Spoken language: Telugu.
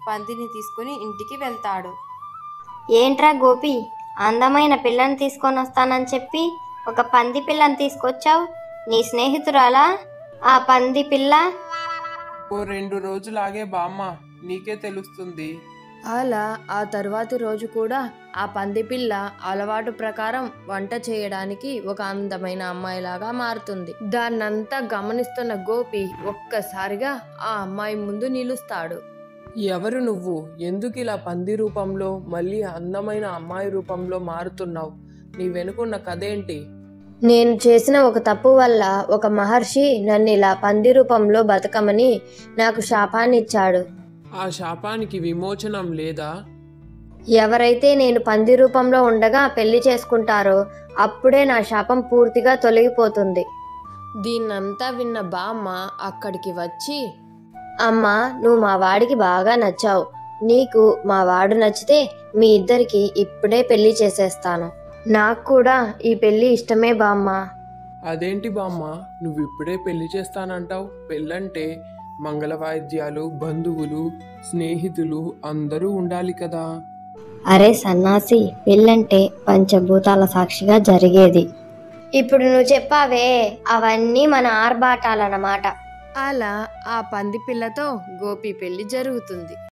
పందిని తీసుకుని ఇంటికి వెళ్తాడు. ఏంట్రా గోపి, అందమైన పిల్లని తీసుకొని వస్తానని చెప్పి ఒక పంది పిల్లని తీసుకొచ్చావు? నీ స్నేహితురాలా ఆ పంది పిల్ల? ఓ 2 రోజులాగే బామ్మ, నీకే తెలుస్తుంది. అలా ఆ తరువాతి రోజు కూడా ఆ పంది పిల్ల అలవాటు ప్రకారం వంట చేయడానికి ఒక అందమైన అమ్మాయిలాగా మారుతుంది. దాన్నంతా గమనిస్తున్న గోపి ఒక్కసారిగా ఆ అమ్మాయి ముందు నిలుస్తాడు. ఎవరు నువ్వు? ఎందుకు ఇలా పంది రూపంలో మళ్ళీ అందమైన అమ్మాయి రూపంలో మారుతున్నావు? నీ వెనుకున్న కథేంటి? నేను చేసిన ఒక తప్పు వల్ల ఒక మహర్షి నన్ను ఇలా పంది రూపంలో బతకమని నాకు శాపాన్ని ఇచ్చాడు. ఆ శాపానికి విమోచనం లేదా? ఎవరైతే నేను పంది రూపంలో ఉండగా పెళ్లి చేసుకుంటారో అప్పుడే నా శాపం పూర్తిగా తొలగిపోతుంది. దీన్నంతా విన్న బామ్మ అక్కడికి వచ్చి, అమ్మా, నువ్వు మా వాడికి బాగా నచ్చావు. నీకు మా వాడు నచ్చితే మీ ఇద్దరికి ఇప్పుడే పెళ్లి చేసేస్తాను. నాకు కూడా ఈ పెళ్లి ఇష్టమే బామ్మ. అదేంటి బామ్మ, నువ్వు ఇప్పుడే పెళ్లి చేస్తానంటావు? పెళ్ళంటే మంగళ వాయిద్యాలు, బంధువులు, స్నేహితులు అందరూ ఉండాలి కదా. అరే సన్నాసి, పెళ్ళంటే పంచభూతాల సాక్షిగా జరిగేది. ఇప్పుడు నువ్వు చెప్పావే, అవన్నీ మన ఆర్భాటాలన్నమాట. అలా ఆ పంది పిల్లతో గోపి పెళ్లి జరుగుతుంది.